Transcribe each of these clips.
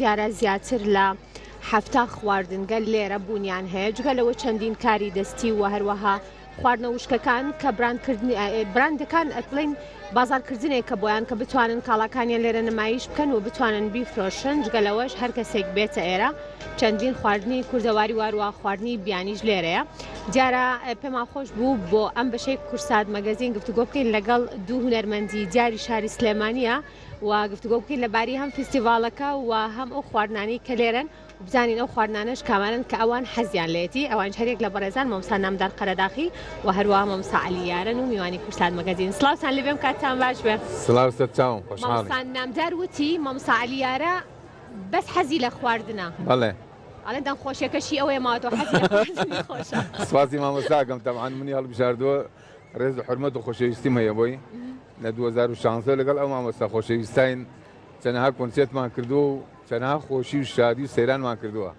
دیارە زیاتر لە هەفتا خواردن گەل لێرە بوونیان هەیە جگە لەوە چەندین کاری دەستی و هەروەها خواردنە وشکەکان کە براندەکان ئەتڵین بازارکردنێک کە بۆیان کە بتوانن کاڵاکانیان لێرە نمایش بکەن و بتوانن بیفرۆشن جگە لەوەش هەر کەسێک بێتە ئێرە چەندین خواردنی کوردەواری وارووا خواردنی بیانیش لێرەیە دیارە پێمان خۆش بوو بۆ ئەم بەشەی کورسات مەگەزین گفتوگۆ بکەین لەگەڵ دوو هونەرمەندی دیاری شاری سلێمانیە و گفتوگۆ بکەین لەباری هەم فستیڤالەکە و هەم ئەو خواردنانی کە لێرن بزانین ئەو خواردنانەش کامانن کە ئەوان حەزیان لێتی ئەوان هەرێک لە بەڕێزان مامۆستا نامدار قەرەداخی و هەروەها مامۆستا عەلی یارن و میوانی کورسات مەگەزین سڵاوتان لەبێم کاتتان باش بێ سڵاو سەر چاوم خۆشحاڵم مامۆستا نامدار وتی مامۆستا عەلی یارە بەس حەزی لە خواردنە بەڵێ ئەڵێ دەمخۆشیەکەشی ئەوەیە ماوەتەوە حەزی لە خواردنی خۆشە سواسی مامۆستاکەم تەبعاً منی هەڵبژاردووە ڕێز و حورمەت و خۆشەویستیم هەیە بۆی لە 2016 لەگەڵ ئەو مامۆستا خۆشەویستین چەندەها کۆنسێرتمان کردو و چەندەها خۆشی و شادی و سەیرانمان کردووە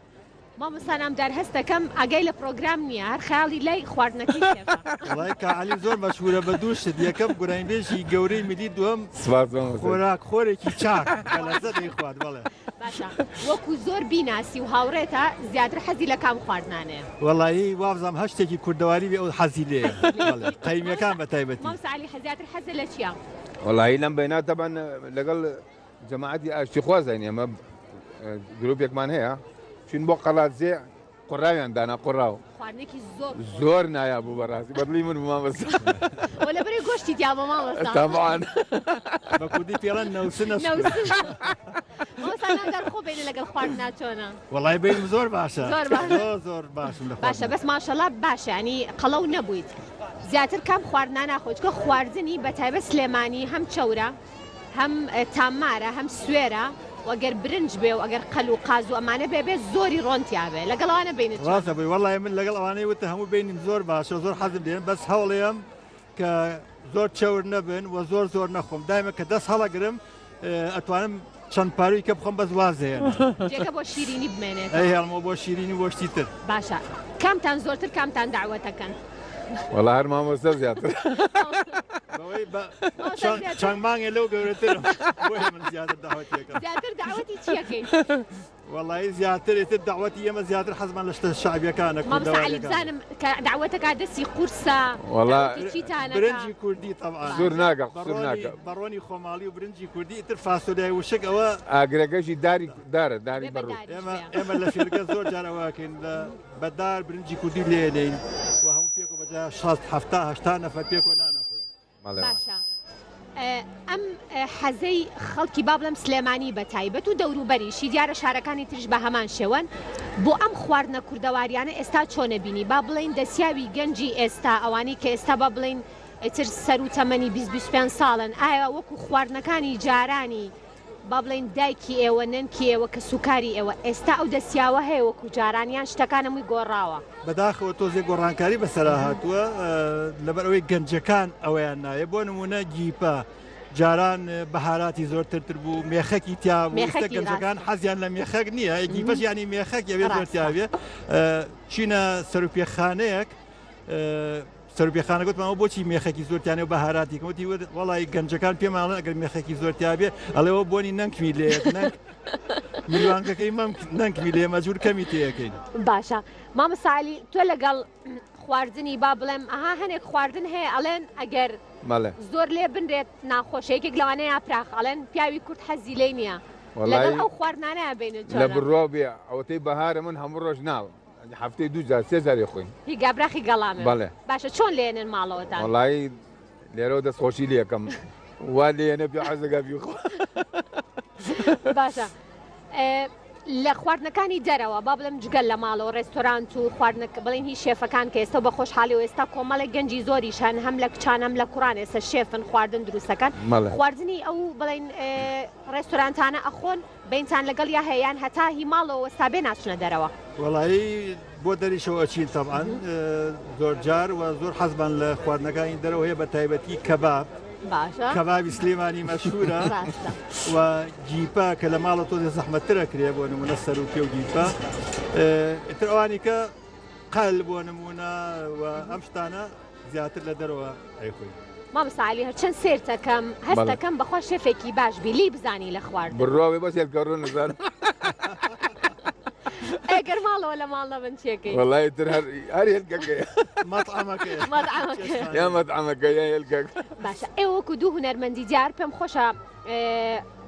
مامۆستا نامدار هەست دەکەم ئەگەی لە پرۆگرام نییە هەر خەیاڵی لای خواردنەکەی شێفە وڵای کە عەلی زۆر مەشهورە بە دوو شت یەکەم گورانبێژی گەورەی ملی دووەم سپاس مامۆستا خۆراک خۆرێکی چاک کە لەزەت خوارد بەڵێ باشە وەکو زۆر بیناسی و هاوڕێتە زیاتر حەزی لە کام خواردنانەیە وەڵایی وابزانم هەشتێکی کوردەواری بێ ئەو حەزی لێ قەیمیەکان بە تایبەتی مامۆستا عەلی زیاتر حەزە لە چییە؟ وەڵایی لەم بەینا تەبەن لەگەڵ جەماعەتی ئاشتی خوازین ئێمە گرۆپێکمان هەیە چون بۆ قەڵاتزێ قڕاویان دانا قڕاو خواردنێکی زۆر نایە بوو بەڕاستی بەدڵی من مامۆستا وە لەبەرەی گۆشتی دیامە مامۆستا تەبعاً بە کوردی پێڵەن نەوسنە مامۆستا نامدار خۆ بینە لەگەڵ خواردنا چۆنە؟ وەڵای بینم زۆر باشە زۆر باشە. زۆر باشم لە باشە بەس ماشەڵڵا باشە ینی قەڵەو نەبوویت زیاتر کام خواردنا ناخۆیت چکە خواردنی بەتایبەت سلێمانی هەم چەورە هەم تامارە هەم سوێرە وەگەر برنج بێ و ئەگەر قەل و قاز و ئەمانە بێ زۆری ڕۆنتیا بێ لەگەڵەوانە بینێت ڕاستە بووی وەڵای من لەگەڵ ئەوانەی وتە هەموو بینیم زۆر باشە زۆر حەزم دێن بەس هەوڵێم کە زۆر چەور نەبن و زۆر نەخۆم دایمە کە دەست هەڵەگرم ئەتوانم چەند پاروی کە بخۆم بەس وازێن جێگە بۆ شیرینی بمێنێت ئەی هەڵمەوە بۆ شیرینی وەشتی تر باشە کامتان زۆرتر کامتان داوەتەکەن وەڵا هەر مامۆستا زیاتر چەند مانگێ لەو گەورەتر بۆیە من زیاتر داوەتێکم زیاتر داوەتی چیەکەیت؟ وەڵایی زیاتر داوەتی ئێمە زیاتر حەزمان لە شتە شعبیەکانە مامۆستا عەلی بزانم کە داوەتەکە دەستی قورسە برنجی کوردی طبعا زۆر ناگە زۆر ناگە بەڕۆنی خۆماڵی و برنجی کوردی ئیتر فاسۆلیای وشک ئەوە ئاگرەکەشی دارە داری بەڕوو ئێمە لە فێرگە زۆر جارەواکەین لە بەدار برنجی کوردی لێنین و هەموو پێک و بەجا 60 نەفەر پێک و نانەخۆین باشە ئەم حەزەی خەڵکی با بڵێم سلێمانی بە تایبەت و دەوروبەریشی دیارە شارەکانی ترش بە هەمان شێوەن بۆ ئەم خواردنە کوردەواریانە ئێستا چۆنە بینی با بڵێن دەسیاوی گەنجی ئێستا ئەوانی کە ئێستا با بڵێن ئیتر سەر و تەمەنی 25 ساڵن ئایا وەکو خواردنەکانی جارانی با بڵێن دایکی ئێوە نەنکی ئێوە کە سوکاری ئێوە ئێستا ئەو دەسیاوە هەیە وەکو جارانیان شتەکانەمووی گۆڕاوە بەداخەوە تۆزێ گۆڕانکاری بەسەرا هاتووە لەبەرەوەی گەنجەکان ئەویان نایە بۆ نمونە گیپە جاران بەهاراتی زۆرتر بوو مێخەکی تیا گەنجەکان حەزیان لە مێخەک نییە گیپەش ینی مێخەک ئەوێ زۆرتیاوێ چینە سەرپێخانەیەک سەرپێخانە گوتمەوە بۆچی مێخێکی زۆرتیانێ و بەهاراتی کەوتی وەڵی گەنجەکان پێماڵن ئەگەر مێخێکی زۆرتیابێ ئەڵێەوە بۆنی نەنگمی لێ میوانگەکەی مەم نەنگمی لێ مەجبور کەمی تەکەین باشە مامۆستا عەلی تۆ لەگەڵ خواردنی با بڵێم ئەها هەنێک خواردن هەیە ئەڵێن ئەگەر زۆر لێ بنرێت ناخۆشەیەکێک لەوانەیە پراخ ئەڵێن پیاوی کورد حەزی لێ نییە لەگەڵ ئەو خواردنانەیە بینێت لە بڕوا بێ ئەوەتەی بەهارە من هەموو ڕۆژ ناوە هەفتەی دوو جار سێ جارێ خۆین هی گابراخی گەڵامێ بەڵێ باشە چۆن لێنن ماڵەوەتان وەڵایی لێرەوە دەستخۆشی لێکەم وا لێنە پێ حەزەکە بیخۆ باشە لە خواردنەکانی دەرەوە با بڵێم جگەل لە ماڵەوە ڕێستۆرانت و خواردنەکە بڵێن هیچ شێفەکان کە ئێستا بە خۆشحاڵی و ئێستا کۆمەڵێک گەنجی زۆریشان هەم لە کچان هەم لە کوڕان ئێستا شێفن خواردن دروستەکەن خواردنی ئەو بڵێن ڕێستۆرانتانە ئەخۆن بینتان لەگەڵ یا هەیەیان هەتا هی ماڵەوە وەستا بێ ناچنە دەرەوە وەڵایی بۆ دەریشەوە ئەچین تەبعاً زۆر جار و زۆر حەزمان لە خواردنەکانی دەرەوە هەیە بە تایبەتی کەباب کەبابی سلێمانی مەشهورە و گیپا کە لە ماڵە تۆ زەحمەتترە کرێ بۆ نمونە سەر و پێ و گیپا ئیتر ئەوانی کە قەل بۆ نمونە و ئەم شتانە زیاتر لە دەرەوە ئەیخۆین مامۆستا هەرچەند سێرتەکەم هەستەکەم بەخوا شێفێکی باش بی لی بزانی لە خواردن بڕواوێ بەس هێلکەڕۆ نزانم ئەگەر ماڵەوە لە ماڵ نەبن چێکەی وەڵای تر هەر هێلکەکەیە مەطعەمەکەی یا مەطعەمەکە یا هێلکەک باشە ئێوە وەکو دوو هونەرمەندی دیار پێم خۆشە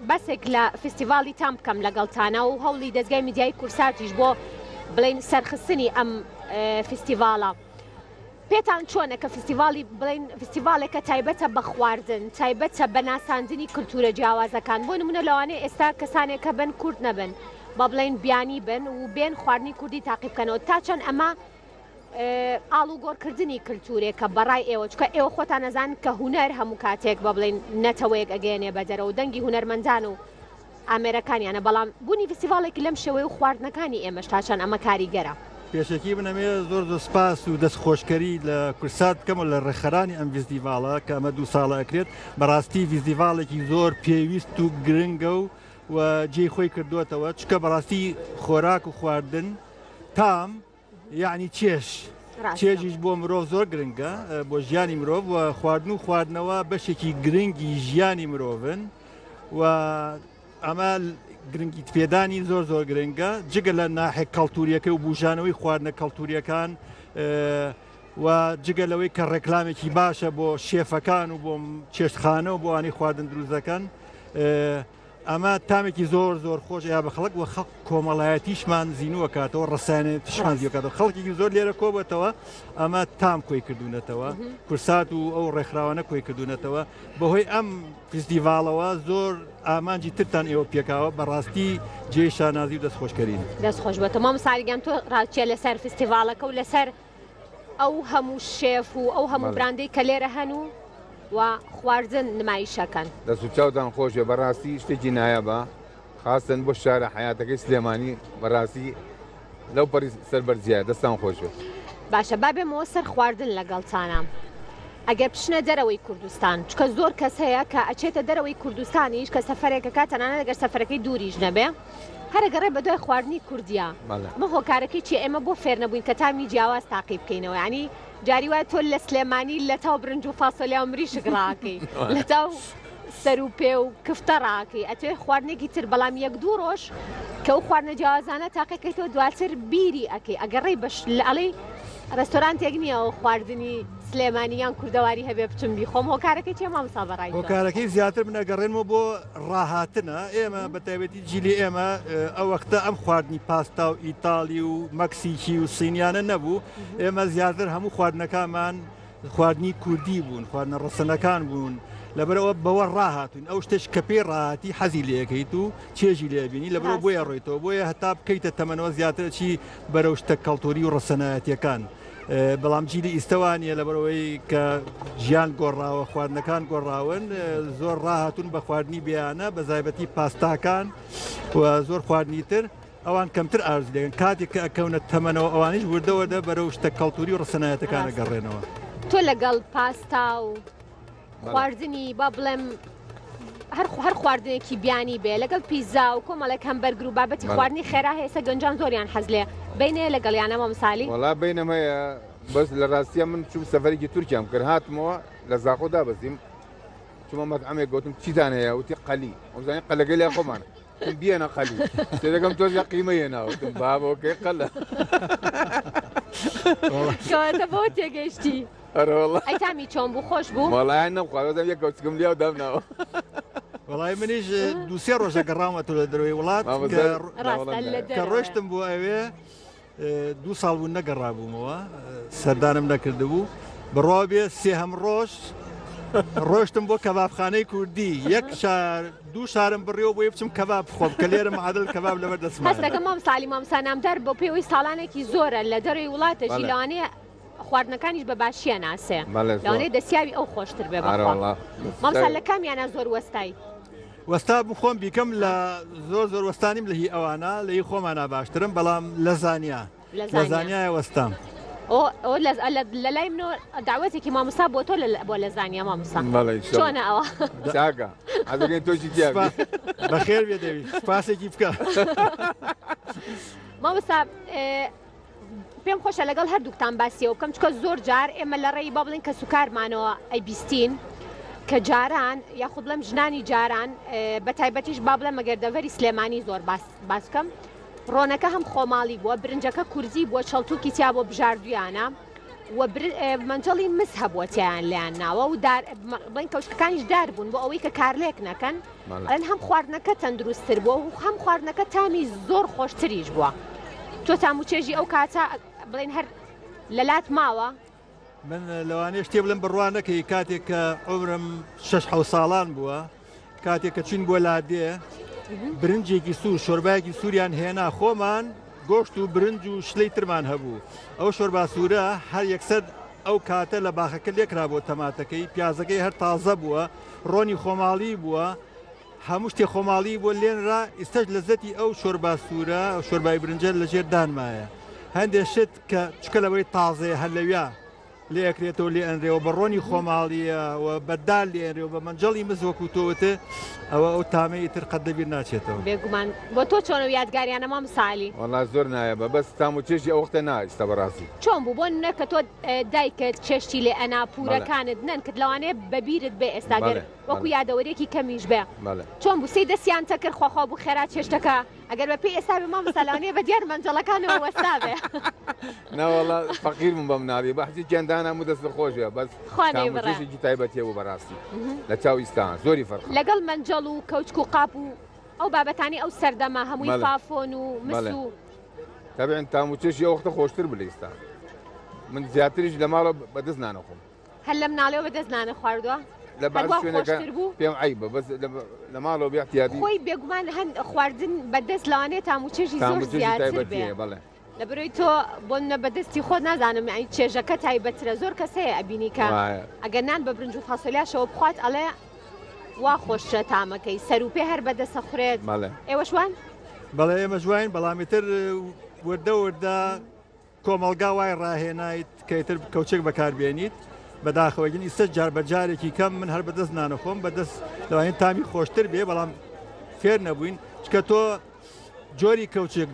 بەسێک لە فستیڤاڵی تام بکەم لەگەڵتانە و هەوڵی دەستگای میدیای کورساتیش بۆ بڵین سەرخستنی ئەم فستیڤاڵە پێتان چۆنە کە فستیڤاڵی بڵین فستیڤالێکە تایبەتە بە خواردن تایبەتە بە ناساندنی کلتورە جیاوازەکان بۆ نمونە لەوانەیە ئێستا کەسانێکە بن کورد نەبن با بڵین بیانی بن و بێن خواردنی کوردی تاقی بکەنەوە تا چەند ئەمە ئاڵوگۆڕکردنی کللتورێکە بەڕای ئێوە چکە ئێوە خۆتان نەزان کە هوەر هەموو کاتێک بە بڵین نەتەوەیەک ئەگەێنێ بەدەرەوە دەنگی هوەرمەندان و ئامێرەکانیانە بەڵام بوونی فستیڤالێکی لەم شێوەیە و خواردنەکانی ئێمەش تا چەند ئەمە کاریگەرە پێشەکی بنەمێ زۆر سپاس و دەستخۆشکەری لە کورسات بکەم و لە ڕێخەرانی ئەم فستیڤاڵە کە ئەمە 2 ساڵە ئەکرێت بەڕاستی فستیڤالێکی زۆر پێویست و گرنگە و جێی خۆی کردوێتەوە چکە بەڕاستی خۆراک و خواردن تام یعنی چێژیش بۆ مرۆڤ زۆر گرنگە بۆ ژیانی مرۆڤ و خواردن و خواردنەوە بەشێکی گرنگی ژیانی مرۆڤن و ئەمە گرنگی پێدانی زۆر گرنگە جگە لە ناحێک کەڵتوریەکە و بژانەوەی خواردنە کەڵتوریەکان و جگە لەوەی کە ڕێکلامێکی باشە بۆ شێفەکان و بۆ چێشتخانە و بۆ ئانی خواردن دروستەکەن ئەمە تامێکی زۆر خۆش یا بە خەڵک و خەڵک کۆمەڵایەتیشمان زیینووە کاتەوە ڕسانێتیشمان زیۆکاتەوە خەڵکێکی زۆر لێرە کۆبێتەوە ئەمە تام کۆی کردوونەتەوە کورسات و ئەو ڕێکخراوانە کۆی کردوونەتەوە بەهۆی ئەم فستیڤاڵەوە زۆر ئامانجی ترتان ئێوە پێکاوە بەڕاستی جێی شانازی و دەستخۆشکەرین دەستخۆش بێتە مام ساریگەم تۆ ڕاستیە لەسەر فستیڤاڵەکە و لەسەر ئەو هەموو شێف و ئەو هەموو براندەی کە لێرە هەن و خواردن نمایشەکەن دەست و چاوتان خۆشە بەڕاستی شتێکی نایەبە خاستن بۆ شارە حیاتەکەی سلێمانی بەڕاستی لەو پەری سەربەرجیە دەستان خۆش بێت باشە با بێمەوە سەر خواردن لەگەڵتانە ئەگەر پشنە دەرەوەی کوردستان چکە زۆر کەس هەیە کە ئەچێتە دەرەوەی کوردستانیش کە سەفەرێکەکە تەنانە دەگەر سەفەرەکەی دووریش نەبێ هەرەگەڕێ بە دوای خواردنی کوردیا مە هۆکارەکەی چی ئێمە بۆ فێر نەبووین کە تامی جیاواز تاقی بکەینەوە ینی جاری وایە تۆ لە سلێمانی لە تاو برنج و فاسۆلیا و مریشک ڕاکەی لە تاو سەر و پێ و کفتە ڕاکەی ئەتوێ خواردنێکی تر بەڵام 1-2 ڕۆژ کە ئەو خواردنە جیاوازانە تاقیەکەیتەوە دواتر بیری ئەەکەی ئەگەڕێی بەش لە ئەڵەی ڕستۆرانتێک نییە و خواردنی سلێمانیان کوردەواری هەبێ بچم بیخۆم هۆکارەکەی چێ مامۆستا بەڕای هۆکارەکەی زیاتر بنەگەڕێنەوە بۆ ڕاهاتنە ئێمە بە تایبەتی جیلی ئێمە ئەو وەختە ئەم خواردنی پاستا و ئیتالی و مەکسیکی و سینیانە نەبوو ئێمە زیاتر هەموو خواردنەکانمان خواردنی کوردی بوون خواردنە ڕسەنەکان بوون لەبەرەوە بەوە ڕاهاتون ئەو شتێش کە پێی ڕاهاتی حەزی لەکەیت و چێژی لێبینی لەبەرەوە بۆیە ڕۆیتەوە بۆیە هەتا بکەیتە تەمەنەوە زیاتر چی بەرەو شتە کەڵتوری و ڕسەنایەتیەکان بەڵام جیلی ئیستەوانیە لەبەرەوەی کە ژیان گۆڕاوە خواردنەکان گۆڕاون زۆر ڕاهاتون بە خواردنی بیانە بە زایبەتی پاستاکان و زۆر خواردنی تر ئەوان کەمتر ئارز لێن کاتێک کە ئەکەونە تەمەنەوە ئەوانیش وردەوەدە بەرەو شتە کەڵتوری و ڕسەنایەتەکانە گەڕێنەوە تۆ لەگەڵ پاستا و خواردنی با بڵێم هەر خواردنێکی بیانی بێ لەگەڵ پیزا و کۆمەڵێک هەمبەرگر و بابەتی خواردنی خێرا هێستا گەنجان زۆریان حەز لێ بینێ لەگەڵ یانەمە مسالی وڵا بینەمەیە بەس لە ڕاستیە من چوو سەفەرێکی تورکیام کرد هاتمەوە لە زاخۆدا بەستیم چوومە مەطعەمێک گوتم چیتان هەیە وتی قەلی ئەوزانانی قەلەکەی لای خۆمانە بیێنە قەلی تێدەکەم تۆزیە قیمەیە ناوتم بابەوەکەی قەلە کەواتە بەوە تێگەیشتی ئەی تامی چۆن بوو خۆش بوو وەڵای نەخواردەم یەک کەوچکم لیا و دامناوە وەڵای منیش 2-3 ڕۆژە گەڕامەوە لە دەروی وڵات کە ڕۆشتم بۆ ئەوێ 2 ساڵ بوو نەگەڕابوومەوە سەردانم نەکردبوو بڕوا بێ 3 ڕۆژ ڕۆشتم بۆ کەبابخانەی کوردی 2 شارم بڕێەوە بۆ بچم کەباب بخۆم کە لێرە معادل کەباب لەبەر دەسمان هەست دەکەم مام سالی مامۆستا نامدار بۆ پێوەی ساڵانێکی زۆرە لە دەروی وڵاتەژی لەوانەیە خواردنەکانیش بە باشیە ناسێ لەوانەیە دەستیاوی ئەو خۆشتر بێ بەخوا مامۆستا لە کامیانە زۆر وەستای وەستا بخۆم بیکەم لە زۆر وەستانیم لە هی ئەوانە لە هی خۆمانە باشترم بەڵام لە زانیایە وەستام لە لای منەوە داوەتێکی مامۆستا بۆ تۆ بۆ لە زانیا مامۆستا چۆنە ئەوە چاکە حەزەکەی تۆشی تیا بەخێر بێ دەوی پاسێکی بکە مامۆستا پێم خۆشە لەگەڵ هەردووکتان باسیەوە بکەم چکە زۆر جار ئێمە لە ڕێی با بڵین کە سوکارمانەوە ئەی بیستین کە جاران یاخود بڵێم ژنانی جاران بە تایبەتیش با بڵێم مەگەردەڤەری سلێمانی زۆر باس بکەم ڕۆنەکە هەم خۆماڵی بووە برنجەکە کورزی بووە چەڵتووکی تیا بۆ بژاردویانە و منجەڵی مس هەبووە تیان لیان ناوە و بڵین کەوشکەکانیش دار بوون بۆ ئەوەی کە کارلێک نەکەن ئەن هەم خواردنەکە تەندروستتر بووە و هەم خواردنەکە تامی زۆر خۆشتریش بووە تۆ تام و چێژی ئەو کاتە بڵین هەر لەلات ماوە من لەوانەیە شتێ بڵم بڕوانەکەی کاتێک کە عمرم 6 ساڵان بووە کاتێک کە چین بۆ لادێ برنجێکی سوور شۆربایەکی سووریان هێنا خۆمان گۆشت و برنج و شلەی ترمان هەبوو ئەو شۆرباسوورە هەر یەکسەر ئەو کاتە لە باخەکە لێکرا بۆ تەماتەکەی پیازەکەی هەر تازە بووە ڕۆنی خۆماڵی بووە هەموو شتێ خۆماڵی بۆ لێنرا ئێستاش لەزەتی ئەو شۆرباسوورە ئەو شۆربای برنجە لەژێر دانمایە هەندێک شت کە چکە لەوەی تازەیە هەر لەویا لێکرێتەوە لێ ئەنرێەوە بە ڕۆنی خۆماڵیە و بەدال لێنرێەوە بە منجەڵی مزوەکو تۆوتە ئەوە ئەو تامەی تر قەت دەبیر ناچێتەوە بێگومان بۆ تۆ چۆنە یادگاریانە مام ساڵی وڵا زۆر نایە بەس تام و چێژی ئەو وەختە نایستا بەڕاستی چۆن بوو بۆ نە کە تۆ دایکت چێشتی لێ ئەنا پورەکانت نەن کرد لەوانەیە بەبیرت بێ ئێستاگەر وەکو یادەوەرێکی کەمیش بێ چۆن بوو سی دەستیان تەکرد خۆخوا بوو خێرا چێشتەکە ئەگەر بە پێی ئێستا بێ مام ساڵانەیە بە دیار مەنجەڵەکانەوە وەستا بێ ناوەڵا فەقیر من بەم نابێ بەحجی گەندانە و دەست خۆشە بەس خۆشێکی تایبەتیە بوو بەڕاستی لە چاویستان زۆری فەرق لەگەڵ منجەڵ و کەوچک و قاپ و ئەو بابەتانی ئەو سەردەما هەمووی فافۆن و مس و تابعین تام و چێشی ئەو وەختە خۆشتر بلێ ئێستا من زیاتریش لە ماڵەوە بەدەست نانەخۆم هەر لەم ناڵێەوە بەدەست نانە خواردووە لە باش شوێنەکە پێم عیبە بەس لە ماڵەوە بیاحتیاتی خۆی بێگومان هەند خواردن بەدەست لەوانێت تام و چێژی زۆر زیاتر بێ لە بەرۆی تۆ بۆ نە بەدەستی خۆت نازانم چێژەکە تایبەترە زۆر کەسەیە ئەبینی کە ئەگەر نان بە برنج و فاسۆلیاشەوە بخوات ئەڵێ وا خۆشە تامەکەی سەر و پێ هەر بەدەسە خوڕێت ئێوە شوان بەڵێ ئێمە جوین بەڵامیتر وردە وردە کۆمەلگا وای ڕاهێنایت کەیتر کەوچێک بەکاربێنیت بەداخەوەگەنی ئیسە جار بەجارێکی کەم من هەر بەدەست نانەخۆم بەدەست لەوانین تامی خۆشتر بێ بەڵام فێر نەبووین چکە تۆ جۆری کەوچێک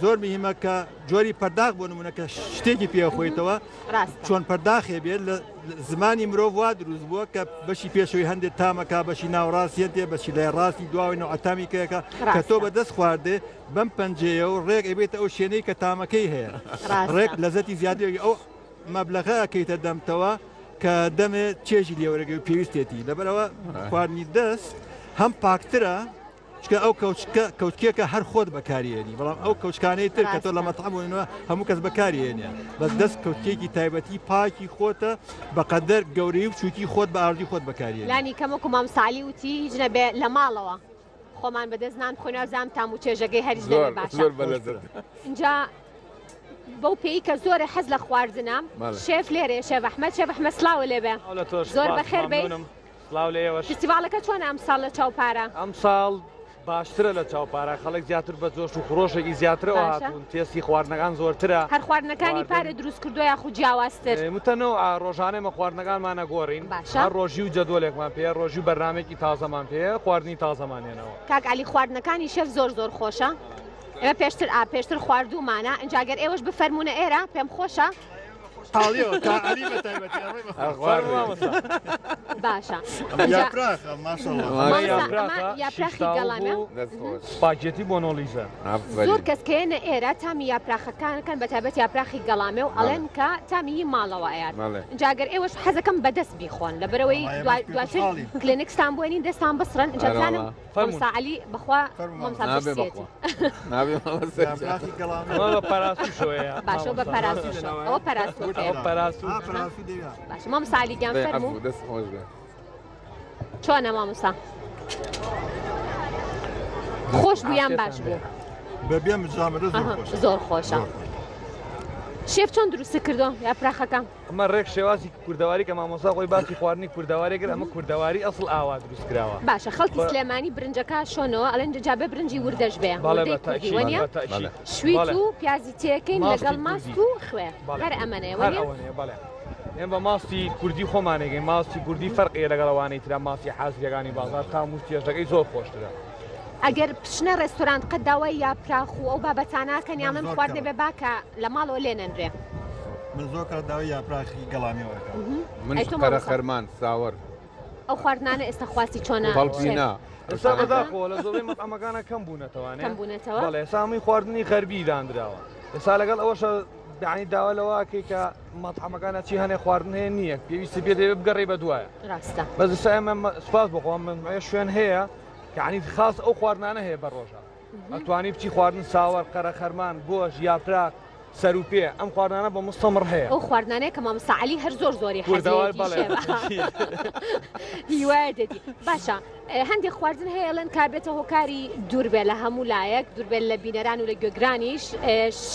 زۆر میهمە کە جۆری پەرداخ بۆ نمونەکە شتێکی پێخۆیتەوە چۆن پەرداخێ بێت لە زمانی مرۆڤ وا دروست بووە کە بەشی پێشەوەی هەندێک تامەکە بەشی ناوڕاستیە دێ بەشی لای ڕاستی دواوی نەوەتامی کەیەکە کە تۆ بەدەست خواردێ بەم پەنجەیە و ڕێک ئەبێتە ئەو شوێنەی کە تامەکەی هەیە ڕێک لەزەتی زیادی ئەو مەبلەغە ئەکەیتە دەمتەوە کە دەمێ چێژی لێوەرەگە و پێویستێتی لەبەرەوە خواردنی دەست هەم پاکترە چکە ئەو کەوچکێکە هەر خۆت بەکارێنی بەڵام ئەو کەوچکانەی تر کە تۆ لە مەتەعامەوە هەموو کەس بەکارێنێ بەس دەست کەوتێکی تایبەتی پاکی خۆتە بەقەدەر گەورەی و چووکی خۆت بە ئاردی خۆت بەکارێنی لانی کەمەکو مام ساڵی وتی هیچ نەبێ لە ماڵەوە خۆمان بەدەست نان خۆنا زام تام و چێژەکەی هەریش دەبێ باشە اینجا بەو پێی کە زۆرە حەز لە خواردنە شێف لێرێ شێف ئەحمەد شێف ئەحمەد سلااو لێبێ زۆر بەخێر بێ فستیڤالەکە چۆن ئەم ساڵ لە چاوپارە ئەم ساڵ باشترە لە چاوپارە خەڵک زیاتر بە جۆش و خۆشێکی زیاترەوە هاتوون تێستی خواردنەکان زۆرترە هەر خواردنەکانی پارە دروست کردو یاخود جیاوازتر متەنەوە ڕۆژانەمە خواردنەکانمانە گۆڕین هەر ڕۆژی و جەدوڵێکمان پێ ڕۆژی و بەرنامێکی تازەمان پێ خواردنی تازەمانێنەوە کاک علی خواردنەکانی شەف زۆر خۆشە ئێوە پێشتر خواردومانە ئەنجاگەر ئێوەش بفەرمونە ئێرە پێم خۆشە باشە یاپراخی گەڵانە سپاگێتی بۆ نۆلیزە زۆر کەسکەیەنە ئێرە تامی یاپراخەکانەکەن بەتابەت یاپراخی گەڵامێ و ئەڵێن کە تامی ماڵەوە ئەیان جاگەر ئێوەش حەزەکەم بەدەست بیخۆن لەبەرەوەی دواتر کلینیکستان بۆنین دەستان بسرن جازانم مەمساعلی بەخوا مەمساعلی باشە بە پاراسوشە ئەوە پاراسو باشە مام سالیگیان فەرموو چۆنە مامۆستا خۆش بوویان باش بوو بەبێ مجامەرە زۆر خۆشە شێف چۆن دروستی کردو یاپراخەکە ئەمە ڕێک شێوازی کوردەواری کە مامۆستا خۆی باسی خواردنی کوردەواری کرد ئەمە کوردەواری ئەسڵ ئاوا دروست کراوە باشە خەڵکی سلێمانی برنجەکە شۆنەوە ئەڵێن جابێ برنجی وردەش بێ شویت و پیازی تێکەین لەگەڵ ماست و خوێ هەر ئەمەنەوە ئێمە بە ماستی کوردی خۆمانێگەین ماستی کوردی فەرقیە لەگەڵەوانەی ترا ماسی حازریەکانی بازار تام و تێژەکەی زۆر خۆشترە ئەگەر پشنە ڕێستۆرانت قەت داوای یاپراخ و ئەو بابەتاناکەن یاڵم خواردێ بێ باکە لە ماڵەوە لێنەنرێ من زۆر کات داوای یاپراخی گەڵامیەوەکە من قەرە خەرمان ساوەڕ ئەو خواردنانە ئێستا خواستی چۆنە بەڵپینا ئێستا بەداخەوە لە زۆربەی مەطعەمەکانە کەم بوونەتەوانێ کەم بوونەتەوە بەڵێ سامی خواردنی غەربی دانراوە ئێستا لەگەڵ ئەوەشە یعنی داوا لەوەکەی کە مەطعەمەکانە چی هەنێ خواردن هەیە نییە پێویستی بێ دەبێت بگەڕێ بە دوایە ڕاستە بەس ئێستا ئێمە سوپاس بخۆم من شوێن هەیە یعنی خاص ئەو خواردنانە هەیە بە ڕۆژە ئەتوانی بچی خواردن ساوەڕ قەرە خەرمان گۆش یاپراک سەر و پێ ئەم خواردانە بە مستەمڕ هەیە ئەو خواردنانەیە کە مامۆستا عەلی هەر زۆری حەزی هیوایە دەدی باشە هەندێک خواردن هەیە لەن کابێتە هۆکاری دوور بێ لە هەموو لایەک دوور بێت لە بینەران و لە گوێگرانیش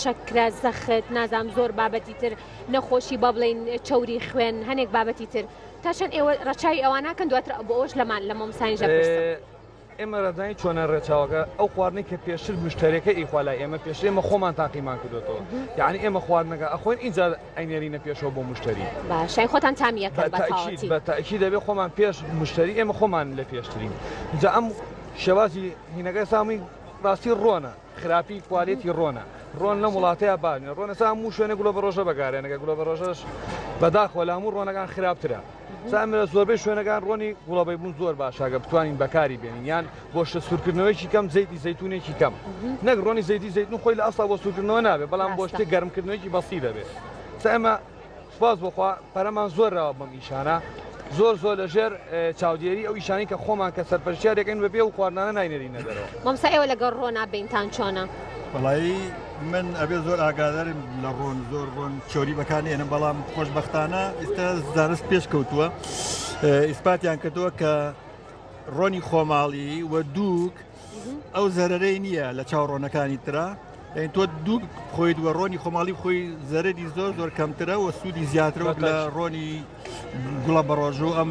شەکرە زەخت نازام زۆر بابەتی تر نەخۆشی با بڵێن چەوری خوێن هەنێک بابەتی تر تا چەند ئێوە ڕەچاوی ئەواناکەن دواتر بۆ ئەوش لەمان لە مامۆستانیژە پرسم ئێمە ڕێزانی چۆنە ڕێچاوەکە ئەو خواردنی کە پێشتر مشتەرەکە ئیخوالای ئێمە پێشتر ئێمە خۆمان تاقیمان کردوێتەوە یعنی ئێمە خواردنەکە ئەخۆین اینجا ئەینێرینە پێشەوە بۆ مشتری باشای خۆتان تامیەکەن بە تاکید دەبێت خۆمان پێش مشتری ئێمە خۆمان لە پێشترین اینجا ئەم شێوازی هینەکەی سامی ڕاستی ڕۆنە خراپی کوالێتی ڕۆنە ڕۆن لە وڵاتەیە بانێ ڕۆنە سا هەموو شوێنە گوڵە بە ڕۆژە بەکارێنەکە گوڵە بە ڕۆژەش بەداخۆ لە هەموو ڕۆنەکان خراپترە سامە لە زۆربەی شوێنەکان ڕۆنی گوڵەبەی بوون زۆر باشاگە بتوانین بەکاری بێنین یان بۆ شە سوورکردنەوەیکی کەم زەیتی زەیتونێکی کەم نەک ڕۆنی زەیتی زەیتون خۆی لە ئەستا بۆ سوورکردنەوە نابێت بەڵام بۆ شتێک گەرمکردنەوەیکی بەسی دەبێت ئێمە سوپاس بخوا پەرەمان زۆرەوە بەم ئیشانە زۆر لەژێر چاودێری ئەو ئیشانی کە خۆمان کە سەرپەرشتیارێکین بەبێ و خواردنانە ناینێرینە دەرەوە مامۆستا ئێوە لەگەڵ ڕۆنا بینتان چۆنە وڵایی من ئەبێ زۆر ئاگادارم لە ڕۆن زۆر ڕۆن چۆری بەکانێنم بەڵام خۆشبەختانە ئێستا زانست پێش کەوتووە ئیسپاتیان کردووە کە ڕۆنی خۆماڵی و دووک ئەو زەرەرەی نییە لە چاو ڕۆنەکانی ترا یعنی تۆ دووک خۆیت وە ڕۆنی خۆماڵی خۆی زەرەری زۆر کەمترە و سوودی زیاترەوە لە ڕۆنی گوڵە بەڕۆژ و ئەم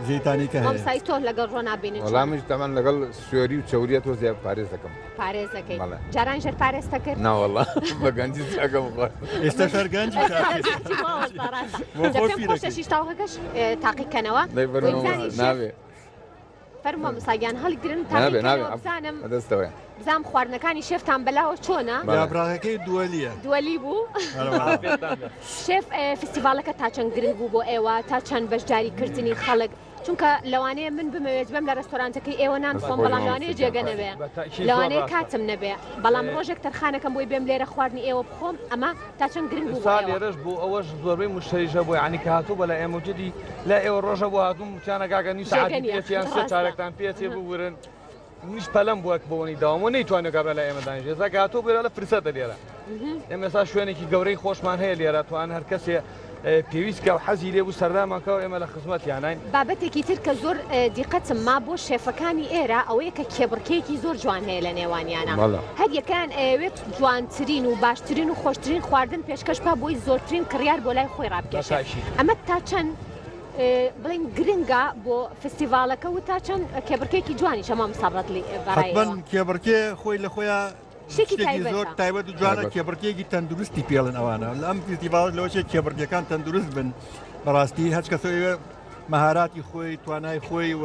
زەیتانی کە هەیە مامۆستای تۆ لەگەڵ ڕۆنا بینی وەڵامیش تەمان لەگەڵ سوێری و چەوریە تۆ زیاد پارێز دەکەم پارێزەکەی جاران ژەر پارێزتە کرد ناوەڵا بە گەنجی چاکەم خۆ ئێستا شەرگەنجی خۆشەشیش تاوەکەش تاقیکەنەوە نابێ فەرمووە مامۆستاگیان هەڵگرن بزانم دەستەوەی بزانم خواردنەکانی شێفتان بەلاوە چۆنە یابراغەکەی دووەلیە دووەلی بوو شێف فستیڤالەکە تا چەند گرنگ بوو بۆ ئێوە تا چەند بەشداریکردنی خەڵک چونکە لەوانەیە من بمەوێت بم لە ڕێستۆرانتەکەی ئێوە نان خۆم بەڵام لەوانەیە جێگە نەبێ لەوانەیە کاتم نەبێ بەڵام ڕۆژێک تەرخانەکەم بۆی بێم لێرە خواردنی ئێوە بخۆم ئەمە تا چەند گرنگ بوو لێرەش بوو ئەوەش زۆربەی مشتریژە بۆ ینی کە هاتوو بە لە ئێمە جدی لا ئێوە ڕۆژە بۆ هاتوو متیانەکەگە نی ساعتی پێچیان سێ چارەکتان پێچێ ببورن نیش پەلەم بووە بۆنی داوامەوە نەیتوانێت گەڕە لە ئێمە دانیژێ ئێستا هاتوو بێرە لە فرسەتە لێرە ئێمە ئێستا شوێنێکی گەورەی خۆشمان هەیە لێرە توان هەر کەسێ پێویستکە و حەزی لێ بوو سەردامانکەەوە ئێمە لە خزمەتیانین بابەتێکی تر کە زۆر دیقەتم ما بۆ شێفەکانی ئێرە ئەوەیە کە کێبڕکێکی زۆر جوان هەیە لە نێوانیانە هەر یەکان ئەوێت جوانترین و باشترین و خۆشترین خواردن پێشکەش پا بۆی زۆرترین کڕیار بۆ لای خۆی ڕابکێشێ ئەمە تا چەند بڵین گرنگە بۆ فستیڤالەکە و تا چەند کێبڕکێکی جوانی شەما مسابڕەتلی بەڕای کێبڕکێ خۆی لە خۆیان شتێکی زۆر تایبەت و جوانە کێبڕکێکی تەندروستی پێڵن ئەوانە لە ئەم فستیڤال لەوەشێت کێبڕکەکان تەندروست بن بەڕاستی هەچ کەسەوە مەهاراتی خۆی توانای خۆی و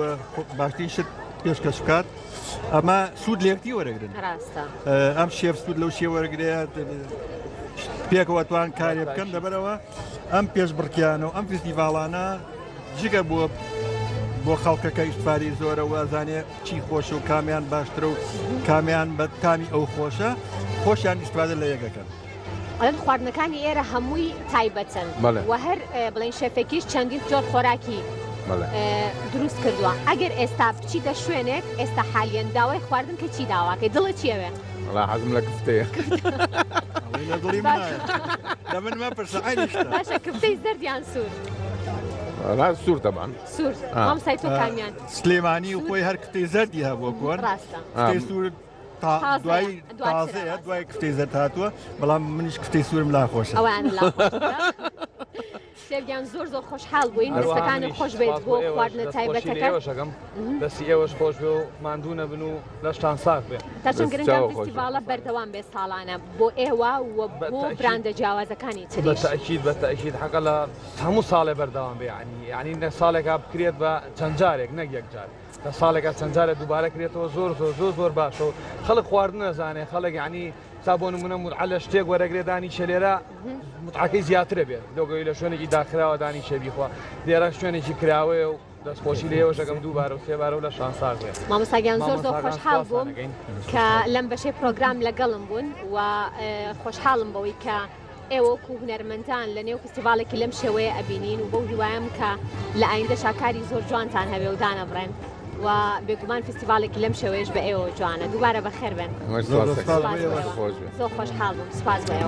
باشترین شت پێشکەش بکات ئەمە سوود لێکتی وەرەگرن ئەم شێف سوود لەو شێ وەرەگرێت پێکەوە توان کارێ بکەن دەبەرەوە ئەم پێشبڕکیانە و ئەم فستیڤالانە جگە بۆ خەڵکەکە ئیشتفاری زۆرە وازانێ چی خۆشە و کامیان باشترە و کامیان بە تامی ئەو خۆشە خۆشیان ئیشتفادە لە یەکەکەن ئەڵێن خواردنەکانی ئێرە هەمووی تایبەتن و هەر بڵێن شێفێکیش چەندین جۆر خۆراکی دروست کردووە ئەگەر ئێستا بچیتە شوێنێک ئێستا حالیان داوای خواردن کە چی داواکەی دڵت چیەوێ حەزم لە کفتەیە لە من مەپرسە عینیشتە باشە کفتەی زەردیان سوور سوور تەبان سوور مامۆستای تۆ کامیان سلێمانی و خۆی هەر کفتەی زەردی هەبووە کۆن کفتەی سوور دوای تازەیە دوای کفتەی زەرد هاتووە بەڵام منیش کفتەی سوورم لا خۆشە سێویان زۆر خۆشحاڵ بووین دەستەکانی خۆش بێت بۆ خواردنە تایبەتەکە دەستی ئێوەش خۆش بێ و ماندوو نەبن و لەشتان ساک بێ تا چەند گرنگە فستیڤالە بەردەوام بێ ساڵانە بۆ ئێوە و بۆ براندە جیاوازەکانی تریش بەتەئکید حەقە لە هەموو ساڵێ بەردەوام بێ ینی نە ساڵێکا بکرێت بە چەند جارێک نەک یەک جار لە ساڵێکا چەند جارێک دووبارە کرێتەوە زۆر باشە و خەڵک خواردن نەزانێ خەڵک ینی تا بۆ نمونە متعە شتێک وەرەگرێدانی شەلێرە متعەکەی زیاترە بێت لۆگەی لە شوێنێکی داخراوە دانی شەبیخوا لێرە شوێنێکی کراوەیە و دەستخۆشی لێوە شەکەم دووبارە و سێبارە و لە شانساغێ مامۆستاگیان زۆر خۆشحاڵ بووم کە لەم بەشەی پرۆگرام لەگەڵم بوون و خۆشحاڵم بەوەی کە ئێوەکو هونەرمەندان لە نێو فستیڤالێکی لەم شێوەیە ئەبینین و بەو هیوایم کە لە ئایندە شاکاری زۆر جوانتان هەبێ و دانەبڕێن و بێگومان فستیڤالێکی لەم شێوەیەش بە ئێوە جوانە دووبارە بەخێر بن زۆر زۆر خۆشحاڵ بووم سپاس بە ئێوە.